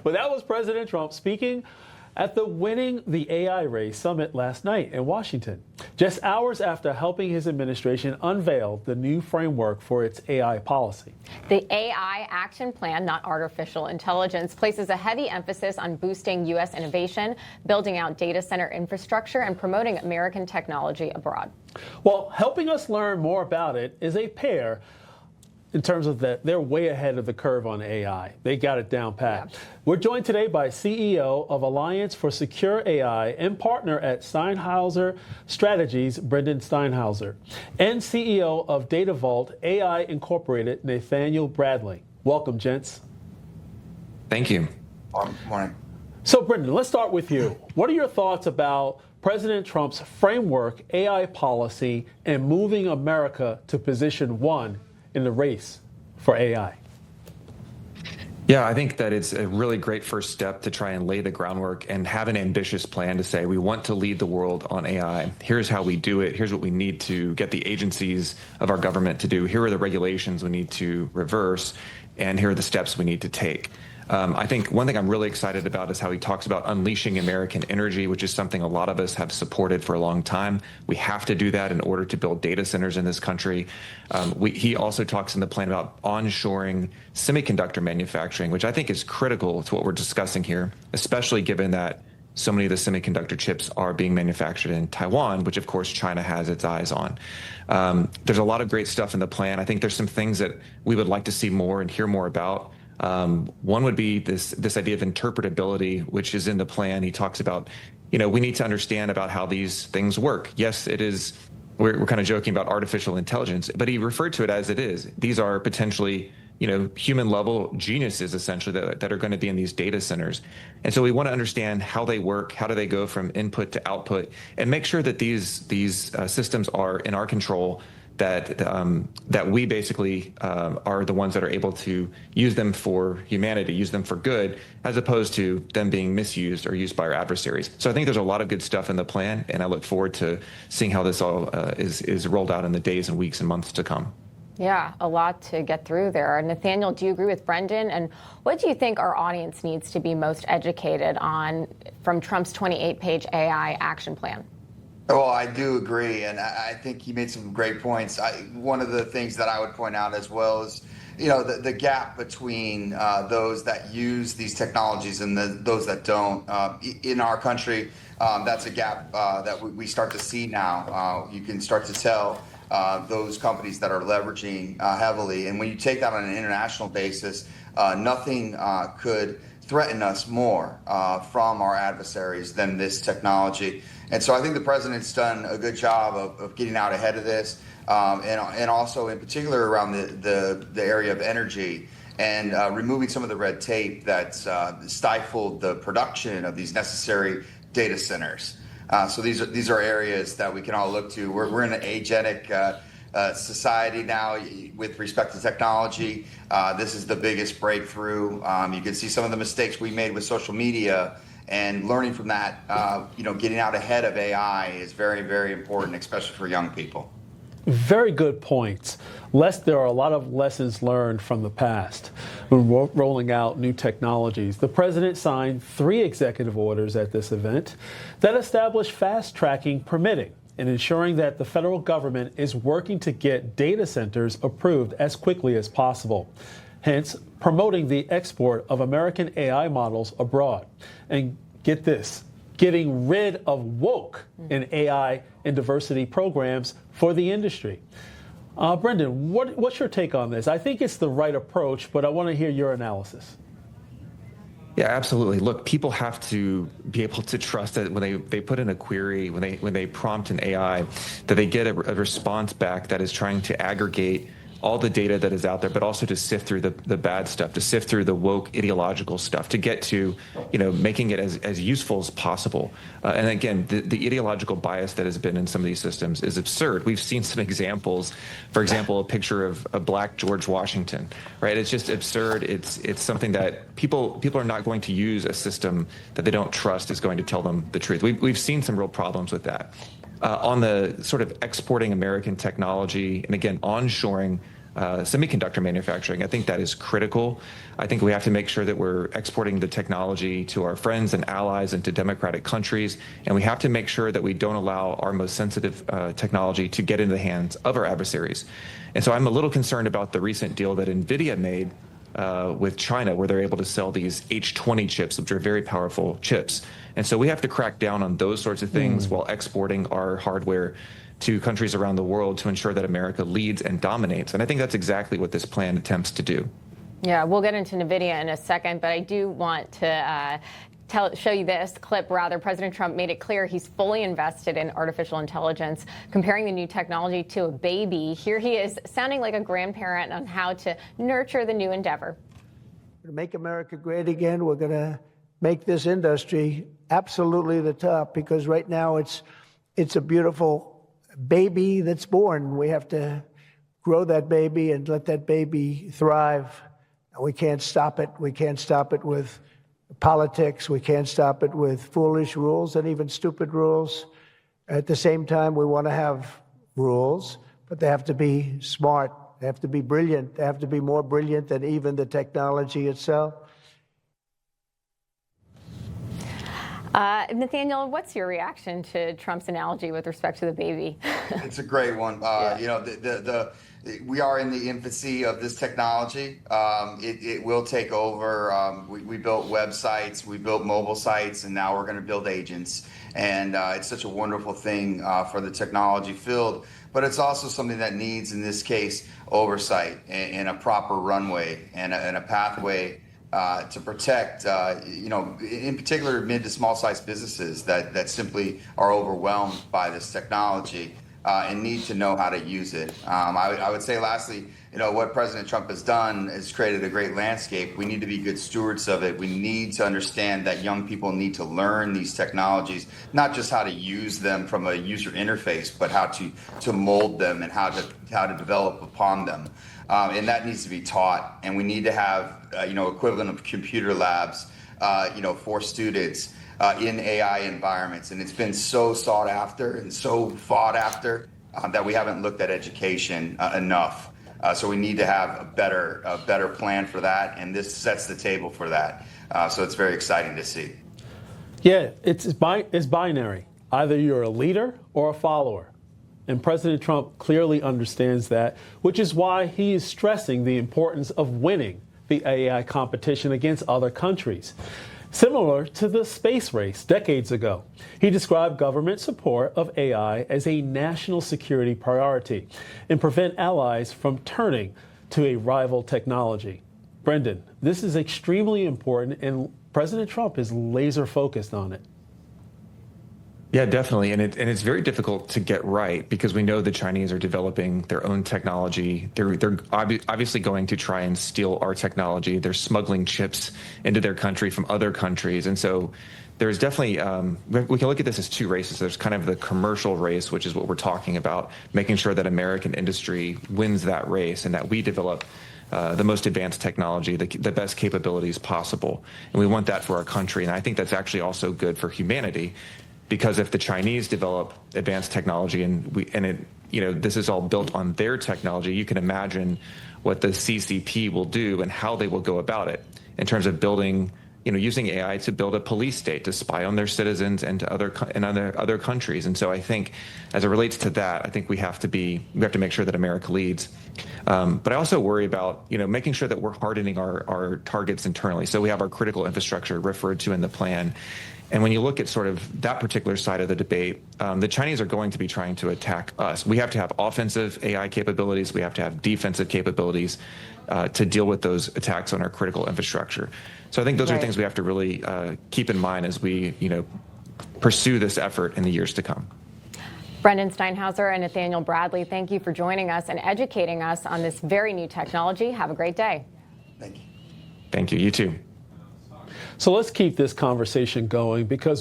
But that was President Trump speaking at the Winning the AI Race summit last night in Washington, just hours after helping his administration unveil the new framework for its AI policy. The AI Action Plan, not artificial intelligence, places a heavy emphasis on boosting U.S. innovation, building out data center infrastructure, and promoting American technology abroad. Well, helping us learn more about it is a pair in terms of that they're way ahead of the curve on AI. They got it down pat. Yeah. We're joined today by CEO of Alliance for Secure AI and partner at Steinhauser Strategies, Brendan Steinhauser, and CEO of Data Vault AI Incorporated, Nathaniel Bradley. Welcome, gents. Thank you. Morning. So, Brendan, let's start with you. What are your thoughts about President Trump's framework AI policy and moving America to position one in the race for AI? Yeah, I think that it's a really great first step to try and lay the groundwork and have an ambitious plan to say we want to lead the world on AI. Here's how we do it. Here's what we need to get the agencies of our government to do. Here are the regulations we need to reverse, and here are the steps we need to take. I think one thing I'm really excited about is how he talks about unleashing American energy, which is something a lot of us have supported for a long time. We have to do that in order to build data centers in this country. He also talks in the plan about onshoring semiconductor manufacturing, which I think is critical to what we're discussing here, especially given that so many of the semiconductor chips are being manufactured in Taiwan, which of course China has its eyes on. There's a lot of great stuff in the plan. I think there's some things that we would like to see more and hear more about. One would be this idea of interpretability, which is in the plan. He talks about, we need to understand about how these things work. Yes, it is. We're kind of joking about artificial intelligence, but he referred to it as it is. These are potentially, human level geniuses, essentially, that are going to be in these data centers. And so we want to understand how they work, how do they go from input to output, and make sure that these systems are in our control, that we basically are the ones that are able to use them for humanity, use them for good, as opposed to them being misused or used by our adversaries. So I think there's a lot of good stuff in the plan, and I look forward to seeing how this all is rolled out in the days and weeks and months to come. Yeah, a lot to get through there. Nathaniel, do you agree with Brendan? And what do you think our audience needs to be most educated on from Trump's 28-page AI action plan? Well, I do agree, and I think he made some great points. One of the things that I would point out as well is, the gap between those that use these technologies and those that don't. In our country, that's a gap that we start to see now. You can start to tell those companies that are leveraging heavily. And when you take that on an international basis, nothing could threaten us more from our adversaries than this technology. And so I think the president's done a good job of getting out ahead of this, and also in particular around the area of energy and removing some of the red tape that's stifled the production of these necessary data centers. So these are areas that we can all look to. We're in an agentic society now with respect to technology. This is the biggest breakthrough. You can see some of the mistakes we made with social media, and learning from that, getting out ahead of AI is very, very important, especially for young people. Very good points. There are a lot of lessons learned from the past when rolling out new technologies. The president signed 3 executive orders at this event that establish fast-tracking permitting and ensuring that the federal government is working to get data centers approved as quickly as possible, hence promoting the export of American AI models abroad. And get this, getting rid of woke in AI and diversity programs for the industry. Brendan, what's your take on this? I think it's the right approach, but I want to hear your analysis. Yeah, absolutely. Look, people have to be able to trust that when they put in a query, when they prompt an AI, that they get a response back that is trying to aggregate all the data that is out there, but also to sift through the bad stuff, to sift through the woke ideological stuff, to get to, making it as useful as possible. And again, the ideological bias that has been in some of these systems is absurd. We've seen some examples, for example, a picture of a black George Washington, right? It's just absurd. It's something that people are not going to use. A system that they don't trust is going to tell them the truth. We've seen some real problems with that. On the sort of exporting American technology, and again, onshoring semiconductor manufacturing. I think that is critical. I think we have to make sure that we're exporting the technology to our friends and allies and to democratic countries. And we have to make sure that we don't allow our most sensitive technology to get into the hands of our adversaries. And so I'm a little concerned about the recent deal that NVIDIA made with China, where they're able to sell these H20 chips, which are very powerful chips. And so we have to crack down on those sorts of things while exporting our hardware to countries around the world to ensure that America leads and dominates. And I think that's exactly what this plan attempts to do. Yeah, we'll get into NVIDIA in a second, but I do want to show you this clip. President Trump made it clear he's fully invested in artificial intelligence, comparing the new technology to a baby. Here he is sounding like a grandparent on how to nurture the new endeavor. To make America great again, we're going to make this industry absolutely the top, because right now it's a beautiful baby that's born. We have to grow that baby and let that baby thrive. And we can't stop it. We can't stop it with politics. We can't stop it with foolish rules and even stupid rules. At the same time, we want to have rules, but they have to be smart. They have to be brilliant. They have to be more brilliant than even the technology itself. Nathaniel, what's your reaction to Trump's analogy with respect to the baby? It's a great one. You know, we are in the infancy of this technology. It will take over. We built websites, we built mobile sites, and now we're going to build agents. And it's such a wonderful thing for the technology field. But it's also something that needs, in this case, oversight and a proper runway and a pathway to protect, you know, in particular, mid to small sized businesses that simply are overwhelmed by this technology and need to know how to use it. I would say, lastly, you know, what President Trump has done is created a great landscape. We need to be good stewards of it. We need to understand that young people need to learn these technologies, not just how to use them from a user interface, but how to mold them and how to develop upon them. And that needs to be taught. And we need to have, you know, equivalent of computer labs, you know, for students in AI environments. And it's been so sought after and so fought after that we haven't looked at education enough. So we need to have a better plan for that. And this sets the table for that. So it's very exciting to see. Yeah, it's binary. Either you're a leader or a follower. And President Trump clearly understands that, which is why he is stressing the importance of winning the AI competition against other countries. Similar to the space race decades ago, he described government support of AI as a national security priority and prevent allies from turning to a rival technology. Brendan, this is extremely important, and President Trump is laser focused on it. Yeah, definitely. And it's very difficult to get right because we know the Chinese are developing their own technology. They're obviously going to try and steal our technology. They're smuggling chips into their country from other countries. And so there's definitely, we can look at this as two races. There's kind of the commercial race, which is what we're talking about, making sure that American industry wins that race and that we develop the most advanced technology, the best capabilities possible. And we want that for our country. And I think that's actually also good for humanity. Because if the Chinese develop advanced technology this is all built on their technology, you can imagine what the CCP will do and how they will go about it in terms of building, using AI to build a police state to spy on their citizens and to other countries. And so I think, as it relates to that, I think we have to make sure that America leads. But I also worry about making sure that we're hardening our targets internally. So we have our critical infrastructure referred to in the plan. And when you look at sort of that particular side of the debate, the Chinese are going to be trying to attack us. We have to have offensive AI capabilities. We have to have defensive capabilities to deal with those attacks on our critical infrastructure. So I think those are things we have to really keep in mind as we, pursue this effort in the years to come. Brendan Steinhauser and Nathaniel Bradley, thank you for joining us and educating us on this very new technology. Have a great day. Thank you. Thank you. You too. So let's keep this conversation going because